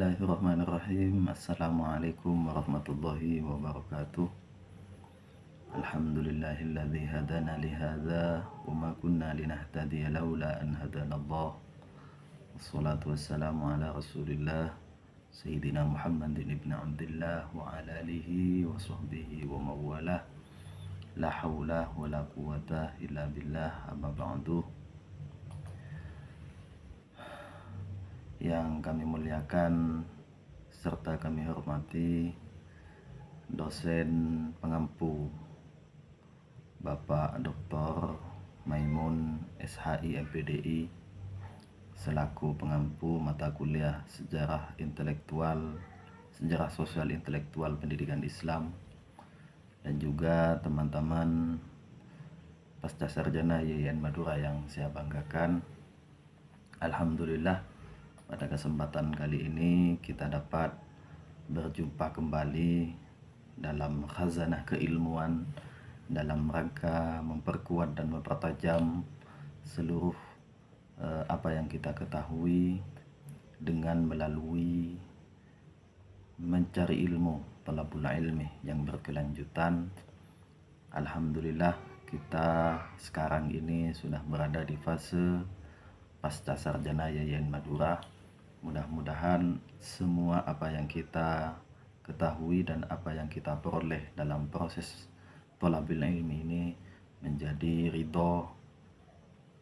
Bismillahirrahmanirrahim. Assalamualaikum warahmatullahi wabarakatuh. Alhamdulillahilladzi hadana lihadza wa ma kunna linahtadiya laula an hadanallah. Wassalatu wassalamu ala Rasulillah Sayyidina Muhammadin ibn Abdillah wa ala alihi wa sahbihi wa mawalah. La haula wa la quwata illa billah, amma ba'du. Yang kami muliakan serta kami hormati dosen pengampu Bapak Dr. Maimun SHI MPDI selaku pengampu mata kuliah Sejarah Sosial Intelektual Pendidikan Islam, dan juga teman-teman pasca sarjana YIN Madura yang saya banggakan. Alhamdulillah, pada kesempatan kali ini kita dapat berjumpa kembali dalam khazanah keilmuan dalam rangka memperkuat dan mempertajam seluruh apa yang kita ketahui dengan melalui mencari ilmu, talabul ilmi yang berkelanjutan. Alhamdulillah, kita sekarang ini sudah berada di fase pasca sarjana YIN Madura. Mudah-mudahan semua apa yang kita ketahui dan apa yang kita peroleh dalam proses thalabul ilmi ini menjadi ridho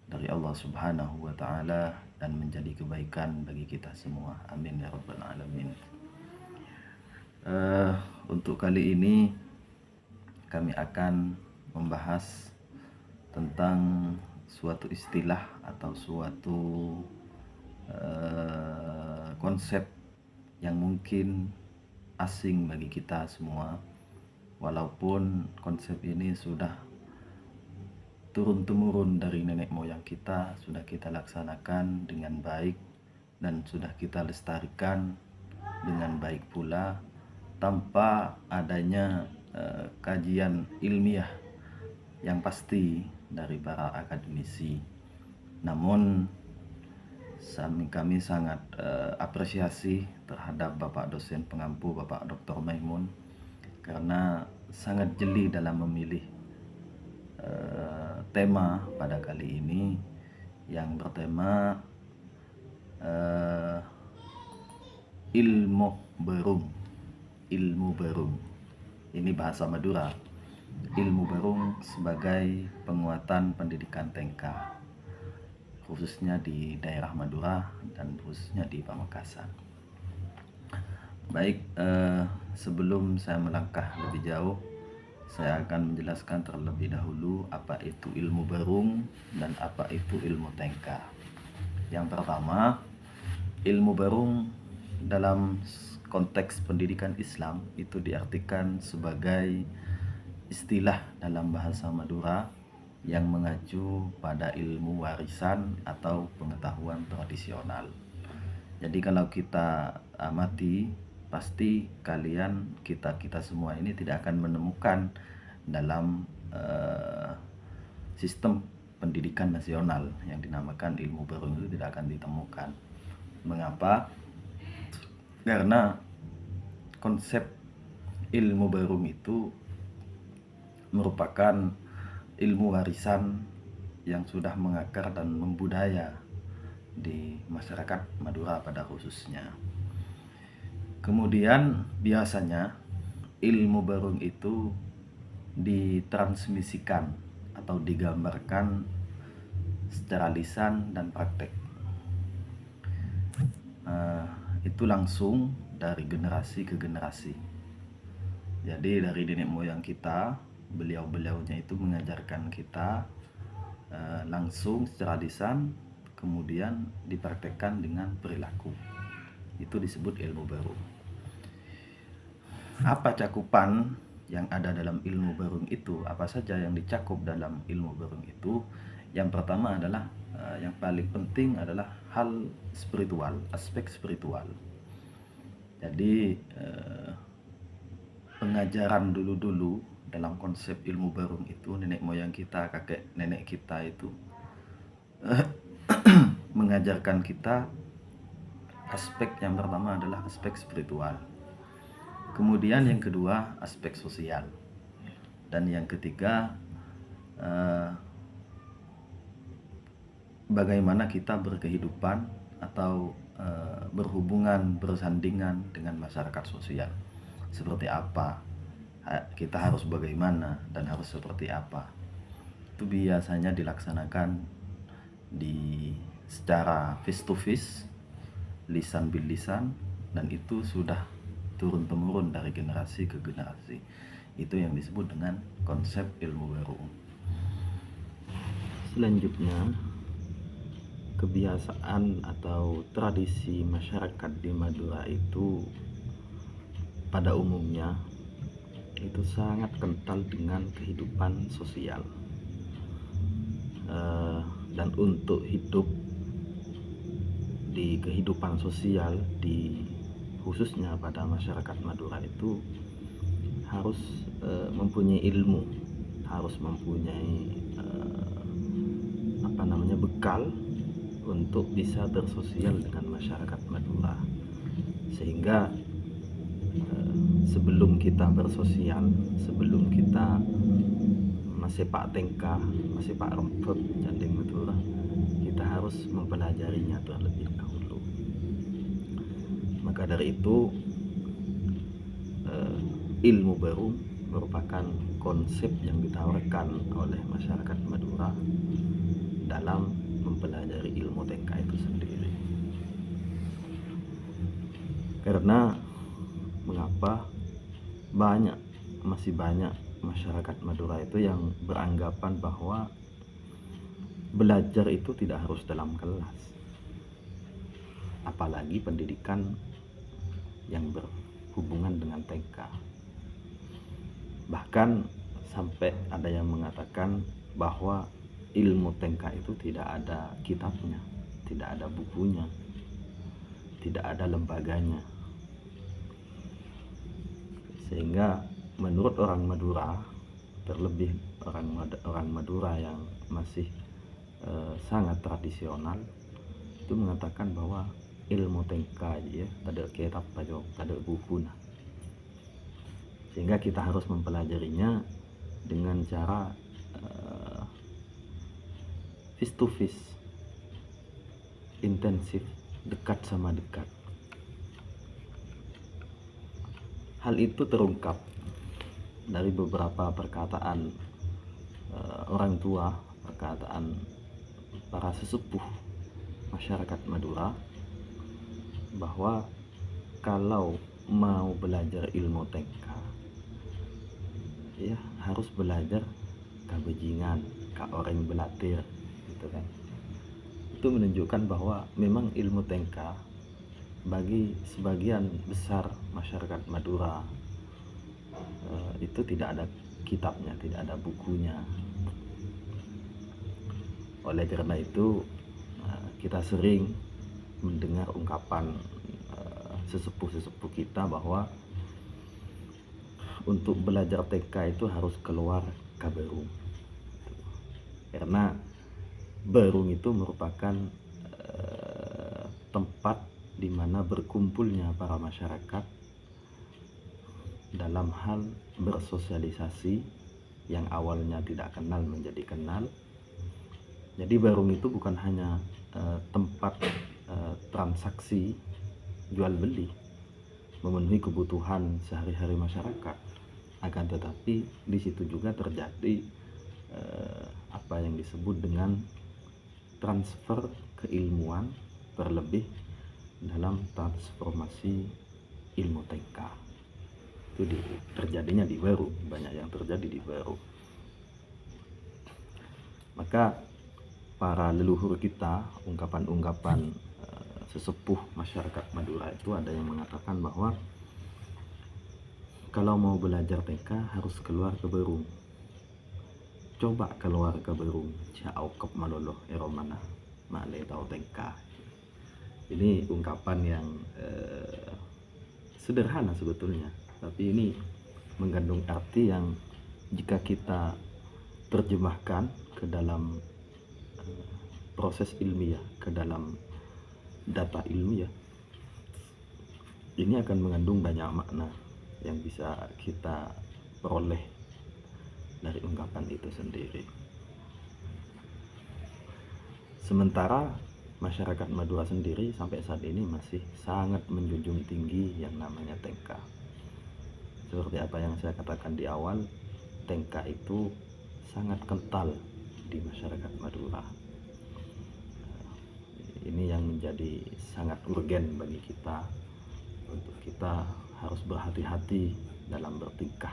dari Allah Subhanahu wa Ta'ala dan menjadi kebaikan bagi kita semua. Amin ya rabbal alamin. Untuk kali ini kami akan membahas tentang suatu istilah atau suatu konsep yang mungkin asing bagi kita semua, walaupun konsep ini sudah turun-temurun dari nenek moyang kita, sudah kita laksanakan dengan baik dan sudah kita lestarikan dengan baik pula tanpa adanya kajian ilmiah yang pasti dari para akademisi. Namun kami sangat apresiasi terhadap Bapak dosen pengampu, Bapak Dr. Maimun, karena sangat jeli dalam memilih tema pada kali ini yang bertema ilmu berung. Ini bahasa Madura. Ilmu berung sebagai penguatan pendidikan TK, khususnya di daerah Madura dan khususnya di Pamekasan. Baik, sebelum saya melangkah lebih jauh, saya akan menjelaskan terlebih dahulu apa itu ilmu berung dan apa itu ilmu TK. Yang pertama, ilmu berung dalam konteks pendidikan Islam itu diartikan sebagai istilah dalam bahasa Madura yang mengacu pada ilmu warisan atau pengetahuan tradisional. Jadi kalau kita amati, pasti kita semua ini tidak akan menemukan dalam sistem pendidikan nasional yang dinamakan ilmu berung itu tidak akan ditemukan. Mengapa? Karena konsep ilmu berung itu merupakan ilmu warisan yang sudah mengakar dan membudaya di masyarakat Madura pada khususnya. Kemudian biasanya ilmu berung itu ditransmisikan atau digambarkan secara lisan dan praktek. Itu langsung dari generasi ke generasi. Jadi dari nenek moyang kita, beliau-beliaunya itu mengajarkan kita langsung secara lisan, kemudian dipraktekkan dengan perilaku. Itu disebut ilmu berung. Apa cakupan yang ada dalam ilmu berung itu? Apa saja yang dicakup dalam ilmu berung itu? Yang pertama adalah yang paling penting adalah hal spiritual, aspek spiritual. Jadi pengajaran dulu-dulu dalam konsep ilmu berung itu, nenek moyang kita, kakek nenek kita itu mengajarkan kita aspek yang pertama adalah aspek spiritual, kemudian yang kedua aspek sosial, dan yang ketiga bagaimana kita berkehidupan atau berhubungan, bersandingan dengan masyarakat sosial. Seperti apa kita harus bagaimana dan harus seperti apa. Itu biasanya dilaksanakan secara face to face, lisan bil lisan, dan itu sudah turun temurun dari generasi ke generasi. Itu yang disebut dengan konsep ilmu baru. Selanjutnya, kebiasaan atau tradisi masyarakat di Madura itu pada umumnya itu sangat kental dengan kehidupan sosial, dan untuk hidup di kehidupan sosial khususnya pada masyarakat Madura itu harus mempunyai ilmu, harus mempunyai bekal untuk bisa bersosial dengan masyarakat Madura, sehingga sebelum kita bersosial, sebelum kita masih Pak Tengka, masih Pak Rempet, Canding Madura, kita harus mempelajarinya terlebih dahulu. Maka dari itu ilmu baru merupakan konsep yang ditawarkan oleh masyarakat Madura dalam mempelajari ilmu Tengka itu sendiri. Karena mengapa masih banyak masyarakat Madura itu yang beranggapan bahwa belajar itu tidak harus dalam kelas, apalagi pendidikan yang berhubungan dengan TK. Bahkan sampai ada yang mengatakan bahwa ilmu TK itu tidak ada kitabnya, tidak ada bukunya, tidak ada lembaganya. Sehingga menurut orang Madura, terlebih orang Madura yang masih sangat tradisional, itu mengatakan bahwa ilmu Tengka ya tada kitab tada buku. Sehingga kita harus mempelajarinya dengan cara face to face, intensif, dekat sama dekat. Hal itu terungkap dari beberapa perkataan orang tua, perkataan para sesepuh masyarakat Madura, bahwa kalau mau belajar ilmu TK ya harus belajar kabejingan, ka orang belatir, gitu kan. Itu menunjukkan bahwa memang ilmu TK bagi sebagian besar masyarakat Madura itu tidak ada kitabnya, tidak ada bukunya. Oleh karena itu kita sering mendengar ungkapan sesepuh-sesepuh kita bahwa untuk belajar TK itu harus keluar ke Berung, karena Berung itu merupakan tempat di mana berkumpulnya para masyarakat dalam hal bersosialisasi yang awalnya tidak kenal menjadi kenal. Jadi Berung itu bukan hanya tempat transaksi jual beli, memenuhi kebutuhan sehari-hari masyarakat, akan tetapi di situ juga terjadi apa yang disebut dengan transfer keilmuan, terlebih dalam transformasi ilmu TK. Itu terjadinya di Berung, banyak yang terjadi di Berung. Maka para leluhur kita, ungkapan-ungkapan sesepuh masyarakat Madura itu ada yang mengatakan bahwa kalau mau belajar TK harus keluar ke Berung. Coba keluar ke Berung, Ciaukep Malolo Eromana, Male Tau TK. Ini ungkapan yang sederhana sebetulnya, tapi ini mengandung arti yang jika kita terjemahkan ke dalam proses ilmiah, ke dalam data ilmiah, ini akan mengandung banyak makna yang bisa kita peroleh dari ungkapan itu sendiri. Sementara masyarakat Madura sendiri sampai saat ini masih sangat menjunjung tinggi yang namanya tengka. Seperti apa yang saya katakan di awal, tengka itu sangat kental di masyarakat Madura. Ini yang menjadi sangat urgen bagi kita, untuk kita harus berhati-hati dalam bertingkah,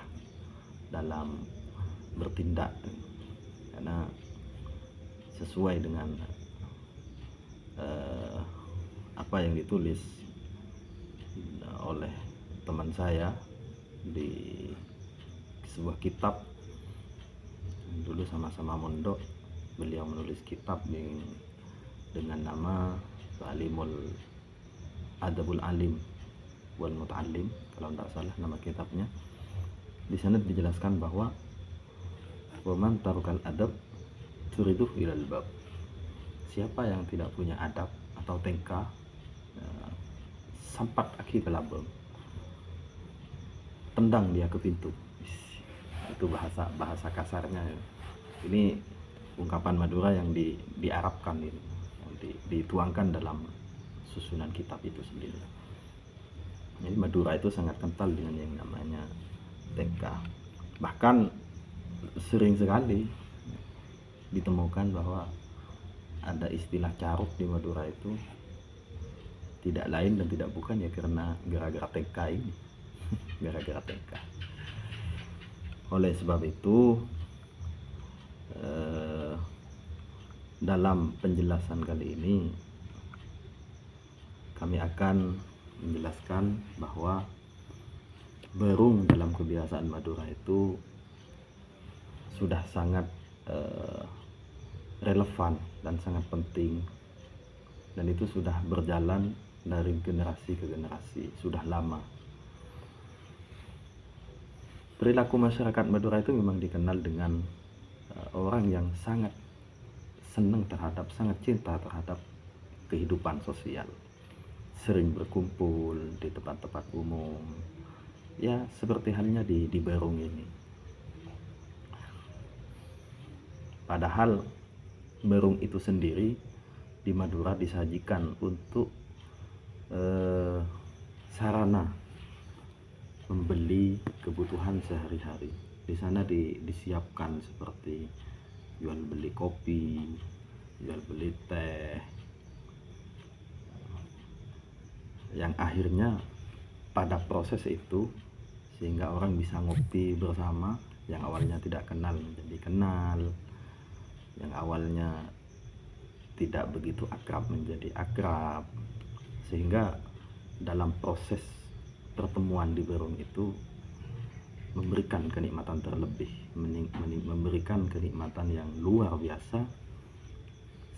dalam bertindak, karena sesuai dengan apa yang ditulis oleh teman saya di sebuah kitab. Dulu sama-sama mondok, beliau menulis kitab dengan nama Ta'limul Adabul Alim wal Muta'allim, kalau tidak salah nama kitabnya. Di sana dijelaskan bahwa waman tarukal adab turiduh ilal bab. Siapa yang tidak punya adab atau tengka, sampat aki ke labang, tendang dia ke pintu. Itu bahasa kasarnya. Ini ungkapan Madura yang diarabkan ini, yang dituangkan dalam susunan kitab itu sendiri. Jadi Madura itu sangat kental dengan yang namanya tengka. Bahkan sering sekali ditemukan bahwa ada istilah caruk di Madura itu tidak lain dan tidak bukan ya karena gara-gara tengka ini. Gara-gara tengka. Oleh sebab itu, dalam penjelasan kali ini kami akan menjelaskan bahwa berung dalam kebiasaan Madura itu sudah sangat relevan dan sangat penting, dan itu sudah berjalan dari generasi ke generasi, sudah lama. Perilaku masyarakat Madura itu memang dikenal dengan orang yang sangat senang terhadap, sangat cinta terhadap kehidupan sosial, sering berkumpul di tempat-tempat umum, ya seperti halnya di Berung ini. Padahal Berung itu sendiri di Madura disajikan untuk sarana membeli kebutuhan sehari-hari. Di sana disiapkan seperti jual beli kopi, jual beli teh, yang akhirnya pada proses itu sehingga orang bisa ngopi bersama, yang awalnya tidak kenal menjadi kenal, yang awalnya tidak begitu akrab menjadi akrab, sehingga dalam proses pertemuan di Berung itu memberikan kenikmatan terlebih, memberikan kenikmatan yang luar biasa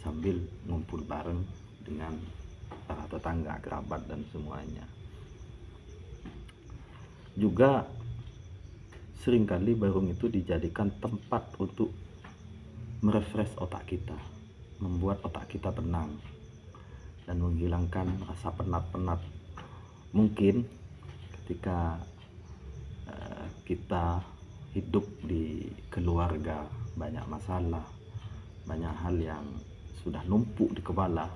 sambil ngumpul bareng dengan para tetangga, kerabat dan semuanya. Juga seringkali Berung itu dijadikan tempat untuk merefresh otak kita, membuat otak kita tenang dan menghilangkan rasa penat-penat. Mungkin ketika kita hidup di keluarga banyak masalah, banyak hal yang sudah numpuk di kepala,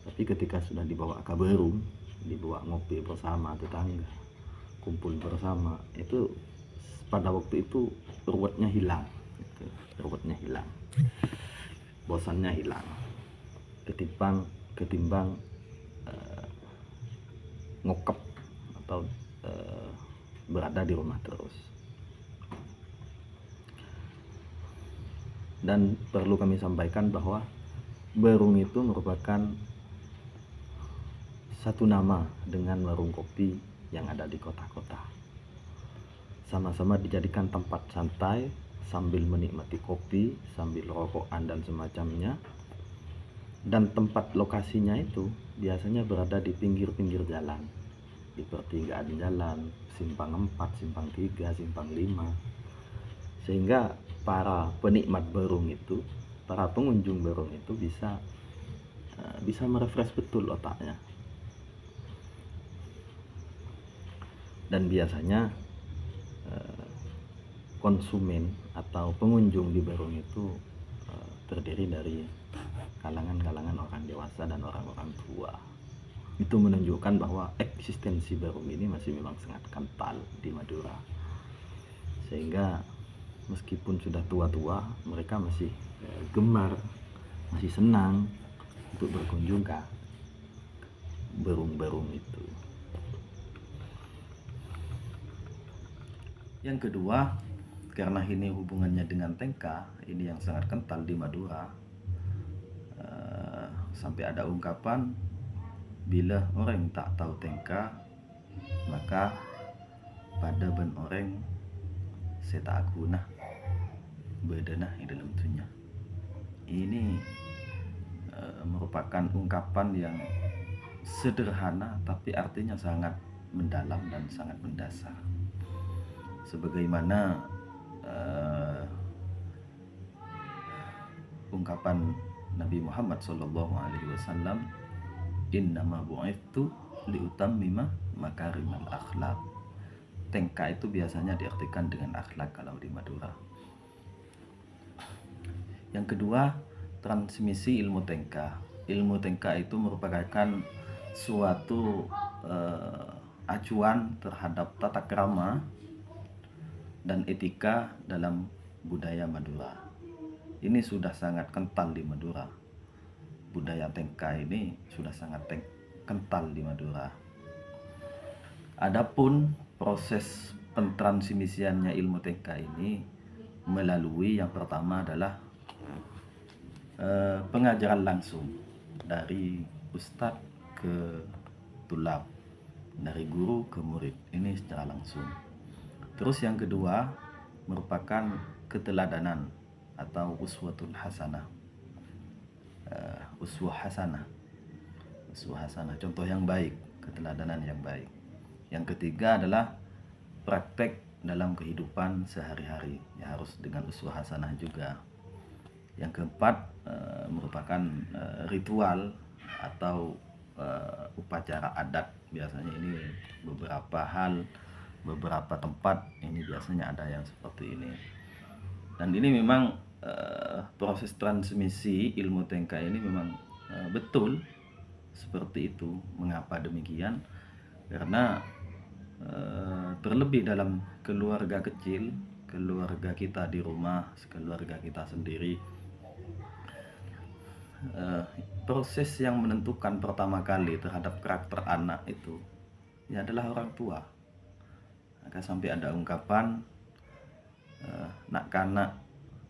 tapi ketika sudah dibawa ke Berung, dibawa ngopi bersama tetangga, kumpul bersama, itu pada waktu itu ruwetnya hilang, ruwetnya hilang, bosannya hilang, ketimbang ngokep atau berada di rumah terus. Dan perlu kami sampaikan bahwa Berung itu merupakan satu nama dengan warung kopi yang ada di kota-kota. Sama-sama dijadikan tempat santai sambil menikmati kopi, sambil rokokan dan semacamnya. Dan tempat lokasinya itu biasanya berada di pinggir-pinggir jalan, di pertigaan jalan, simpang 4, simpang 3, simpang 5. Sehingga para penikmat Berung itu, para pengunjung Berung itu bisa merefresh betul otaknya. Dan biasanya konsumen atau pengunjung di Barung itu terdiri dari kalangan-kalangan orang dewasa dan orang-orang tua. Itu menunjukkan bahwa eksistensi Barung ini masih memang sangat kental di Madura, sehingga meskipun sudah tua-tua mereka masih gemar, masih senang untuk berkunjung ke Barung-Barung itu. Yang kedua, karena ini hubungannya dengan Tengka, ini yang sangat kental di Madura, sampai ada ungkapan, bila orang tak tahu Tengka, maka pada ben orang saya tak aku nah berdenah di dalam dunia. Ini merupakan ungkapan yang sederhana tapi artinya sangat mendalam dan sangat mendasar. Sebagaimana ungkapan Nabi Muhammad SAW, innama bu'ithtu liutammima makarimal akhlak. Tengka itu biasanya diartikan dengan akhlak kalau di Madura. Yang kedua, transmisi ilmu Tengka. Ilmu Tengka itu merupakan suatu acuan terhadap tata krama dan etika dalam budaya Madura. Ini sudah sangat kental di Madura. Budaya Tengka ini sudah sangat kental di Madura. Adapun proses pentransmisiannya ilmu Tengka ini melalui yang pertama adalah pengajaran langsung dari ustadz ke tulab, dari guru ke murid, ini secara langsung. Terus yang kedua merupakan keteladanan atau uswatul hasanah, uswah hasanah, contoh yang baik, keteladanan yang baik. Yang ketiga adalah praktek dalam kehidupan sehari-hari, ya harus dengan uswah hasanah juga. Yang keempat merupakan ritual atau upacara adat. Biasanya ini beberapa tempat ini biasanya ada yang seperti ini. Dan ini memang proses transmisi ilmu Tengka ini memang betul seperti itu. Mengapa demikian? Karena terlebih dalam keluarga kecil, keluarga kita di rumah, keluarga kita sendiri, proses yang menentukan pertama kali terhadap karakter anak itu ya adalah orang tua. Maka sampai ada ungkapan, nak kanak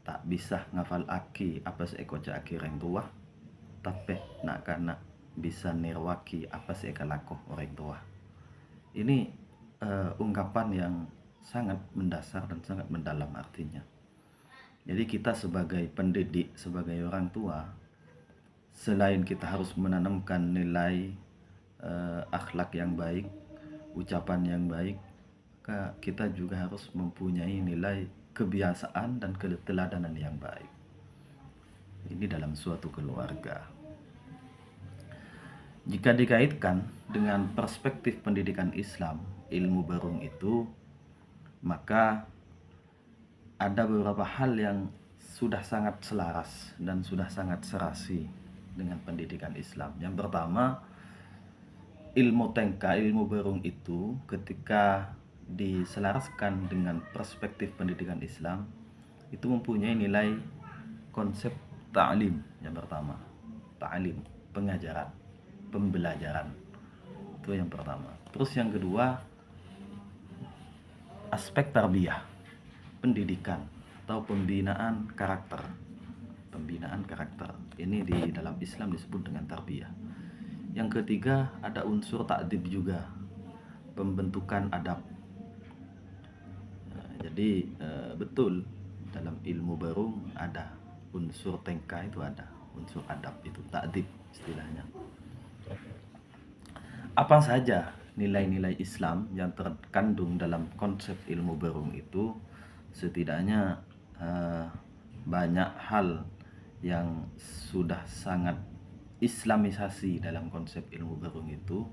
tak bisa ngafal aki apa seekor aki orang tua, tapi nak kanak bisa nirwaki apa seekor lakoh orang tua. Ini ungkapan yang sangat mendasar dan sangat mendalam artinya. Jadi kita sebagai pendidik, sebagai orang tua, selain kita harus menanamkan nilai akhlak yang baik, ucapan yang baik, kita juga harus mempunyai nilai kebiasaan dan keteladanan yang baik. Ini dalam suatu keluarga. Jika dikaitkan dengan perspektif pendidikan Islam, ilmu Barung itu, maka ada beberapa hal yang sudah sangat selaras dan sudah sangat serasi dengan pendidikan Islam. Yang pertama, ilmu Tengka, ilmu Barung itu ketika diselaraskan dengan perspektif pendidikan Islam itu mempunyai nilai konsep ta'lim. Yang pertama, ta'lim, pengajaran, pembelajaran, itu yang pertama. Terus yang kedua, aspek tarbiyah, pendidikan atau pembinaan karakter. Pembinaan karakter ini di dalam Islam disebut dengan tarbiyah. Yang ketiga, ada unsur ta'dib juga, pembentukan adab. Jadi betul dalam ilmu Barung ada unsur Tengka, itu ada unsur adab, itu ta'dib istilahnya. Apa saja nilai-nilai Islam yang terkandung dalam konsep ilmu Barung itu? Setidaknya banyak hal yang sudah sangat islamisasi dalam konsep ilmu Barung itu.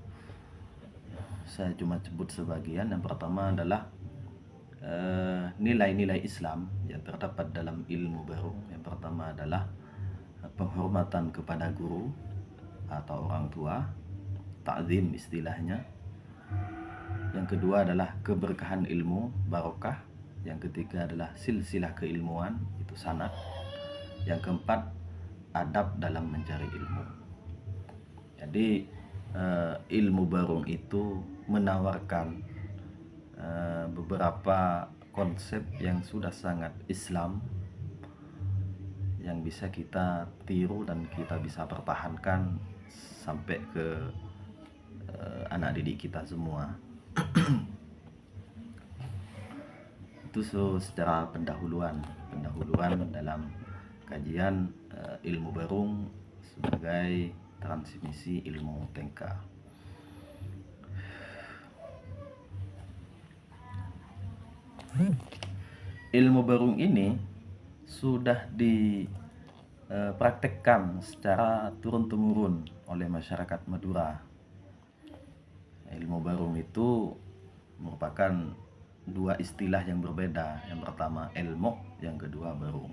saya cuma sebut sebagian. Yang pertama adalah nilai-nilai Islam yang terdapat dalam ilmu barung. Yang pertama adalah penghormatan kepada guru atau orang tua, ta'zim istilahnya. Yang kedua adalah keberkahan ilmu, barokah. Yang ketiga adalah silsilah keilmuan, itu sanad. Yang keempat, adab dalam mencari ilmu. Jadi ilmu barung itu menawarkan beberapa konsep yang sudah sangat Islam, yang bisa kita tiru dan kita bisa pertahankan sampai ke anak didik kita semua. Itu secara pendahuluan dalam kajian ilmu barung sebagai transmisi ilmu Tengka. Ilmu barung ini sudah dipraktekkan secara turun-temurun oleh masyarakat Madura. Ilmu barung itu merupakan dua istilah yang berbeda. Yang pertama ilmu, yang kedua barung.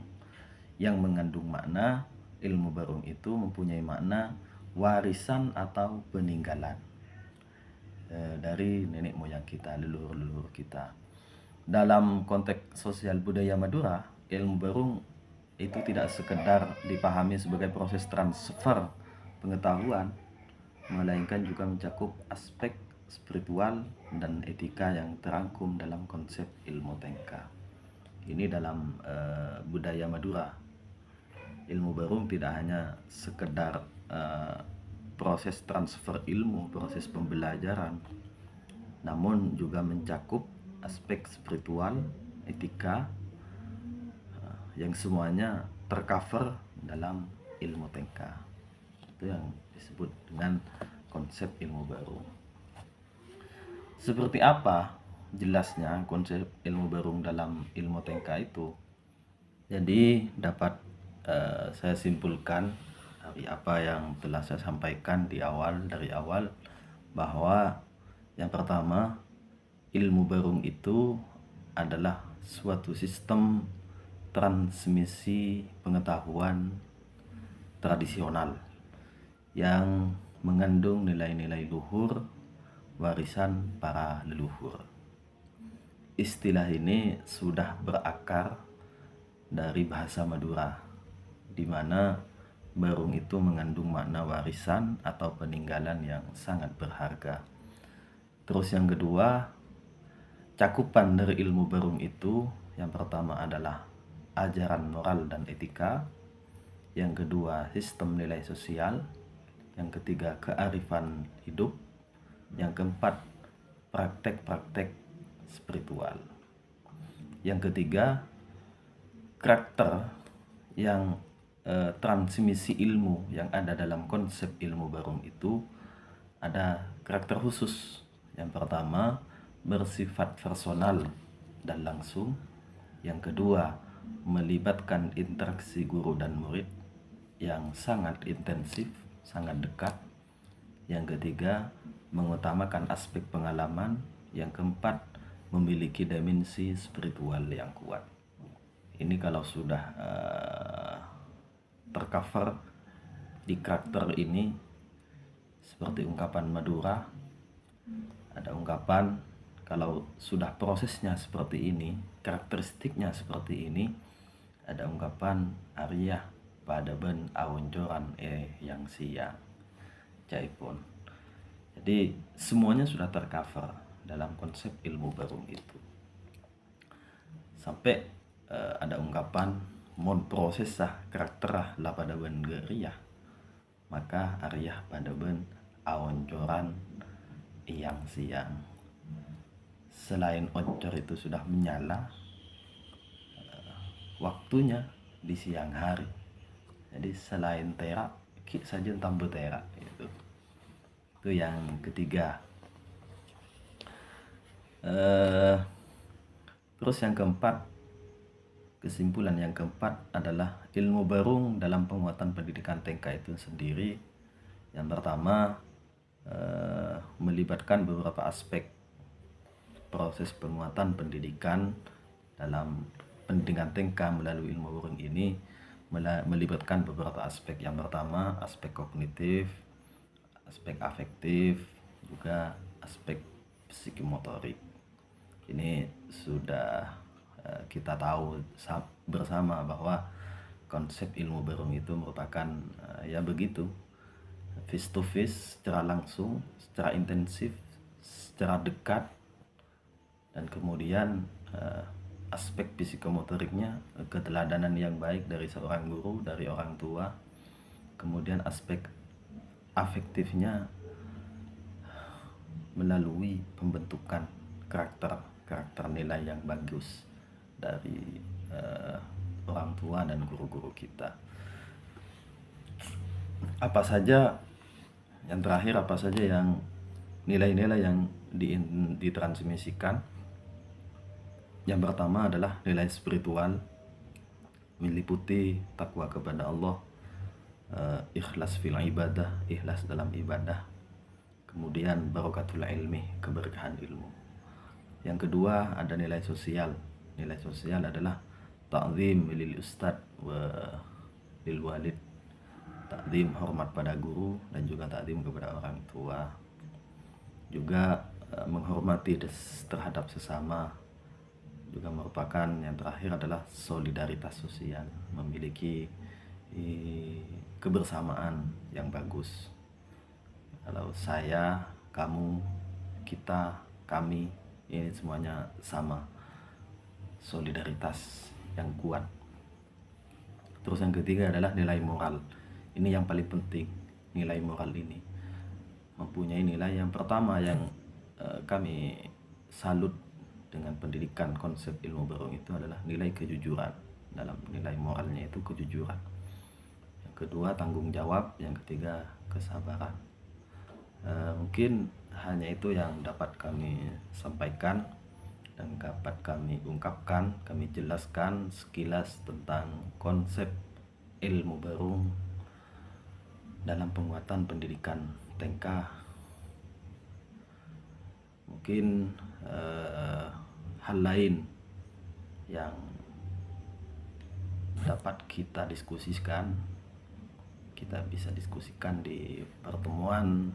Yang mengandung makna, ilmu barung itu mempunyai makna warisan atau peninggalan dari nenek moyang kita, leluhur-leluhur kita. Dalam konteks sosial budaya Madura, ilmu barung itu tidak sekedar dipahami sebagai proses transfer pengetahuan, melainkan juga mencakup aspek spiritual dan etika yang terangkum dalam konsep ilmu Tengka. Ini dalam budaya Madura. Ilmu barung tidak hanya sekedar proses transfer ilmu, proses pembelajaran, namun juga mencakup aspek spiritual, etika, yang semuanya tercover dalam ilmu Tengka. Itu yang disebut dengan konsep ilmu barung. Seperti apa jelasnya konsep ilmu barung dalam ilmu Tengka itu? Jadi dapat saya simpulkan dari apa yang telah saya sampaikan dari awal, bahwa yang pertama, ilmu barung itu adalah suatu sistem transmisi pengetahuan tradisional yang mengandung nilai-nilai luhur, warisan para leluhur. Istilah ini sudah berakar dari bahasa Madura, di mana barung itu mengandung makna warisan atau peninggalan yang sangat berharga. Terus yang kedua, cakupan dari ilmu barung itu yang pertama adalah ajaran moral dan etika, yang kedua sistem nilai sosial, yang ketiga kearifan hidup, yang keempat praktek-praktek spiritual, yang ketiga karakter yang transmisi ilmu yang ada dalam konsep ilmu barung itu ada karakter khusus. Yang pertama bersifat personal dan langsung, yang kedua melibatkan interaksi guru dan murid yang sangat intensif, sangat dekat, yang ketiga mengutamakan aspek pengalaman, yang keempat memiliki dimensi spiritual yang kuat. Ini kalau sudah tercover di karakter ini, seperti ungkapan Madura, ada ungkapan kalau sudah prosesnya seperti ini, karakteristiknya seperti ini, ada ungkapan Arya pada ben awonjoran yang siang jaipun. Jadi semuanya sudah tercover dalam konsep ilmu barung itu. Sampai ada ungkapan mon proses karakter lah pada ben geria, maka Arya pada ben awonjoran yang siang. Selain oncor itu sudah menyala, waktunya di siang hari. Jadi selain terak, ki saja tambah terak itu. Itu yang ketiga. Terus yang keempat, kesimpulan yang keempat adalah ilmu barung dalam penguatan pendidikan Tengka itu sendiri. Yang pertama, melibatkan beberapa aspek proses penguatan pendidikan. Dalam pendidikan TK melalui ilmu burung ini melibatkan beberapa aspek. Yang pertama aspek kognitif, aspek afektif, juga aspek psikomotorik. Ini sudah kita tahu bersama bahwa konsep ilmu burung itu merupakan ya begitu, face to face, secara langsung, secara intensif, secara dekat, dan kemudian aspek psikomotoriknya keteladanan yang baik dari seorang guru, dari orang tua. Kemudian aspek afektifnya melalui pembentukan karakter nilai yang bagus dari orang tua dan guru-guru kita. Apa saja yang terakhir, apa saja yang nilai-nilai yang ditransmisikan? Yang pertama adalah nilai spiritual, meliputi takwa kepada Allah, ikhlas fil ibadah, ikhlas dalam ibadah. Kemudian barokatul ilmi, keberkahan ilmu. Yang kedua ada nilai sosial. Nilai sosial adalah ta'zim lil ustad wa lil walid, ta'zim hormat pada guru dan juga ta'zim kepada orang tua. Juga menghormati terhadap sesama. Juga merupakan yang terakhir adalah solidaritas sosial, memiliki kebersamaan yang bagus. Kalau saya, kamu, kita, kami, ini semuanya sama, solidaritas yang kuat. Terus yang ketiga adalah nilai moral. Ini yang paling penting. Nilai moral ini mempunyai nilai yang pertama yang kami salut dengan pendidikan konsep ilmu burung itu adalah nilai kejujuran. Dalam nilai moralnya itu kejujuran. Yang kedua tanggung jawab, yang ketiga kesabaran. Mungkin hanya itu yang dapat kami sampaikan dan dapat kami ungkapkan, kami jelaskan sekilas tentang konsep ilmu burung dalam penguatan pendidikan TK. Mungkin hal lain yang dapat kita diskusikan, kita bisa diskusikan di pertemuan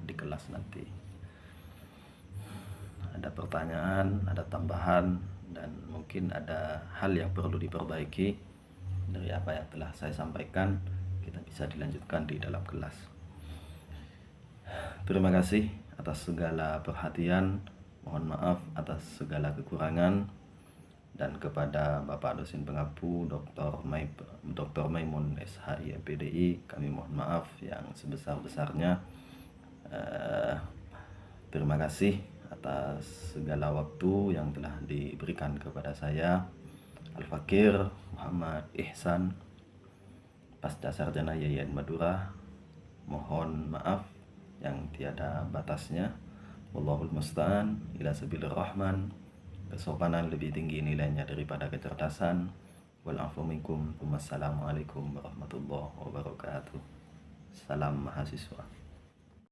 di kelas nanti. Ada pertanyaan, ada tambahan, dan mungkin ada hal yang perlu diperbaiki dari apa yang telah saya sampaikan, kita bisa dilanjutkan di dalam kelas. Terima kasih atas segala perhatian, mohon maaf atas segala kekurangan, dan kepada Bapak dosen pengapu Dr. Maimun SHI MPDI kami mohon maaf yang sebesar-besarnya. Terima kasih atas segala waktu yang telah diberikan kepada saya, Al-Fakir Muhammad Ihsan, Pasca Sarjana YIN Madura. Mohon maaf yang tiada batasnya. Wallahul musta'an, ila sabilir rahman. Kesopanan lebih tinggi nilainya daripada kecerdasan. Wal afu minkum. Wassalamualaikum warahmatullahi wabarakatuh. Salam mahasiswa.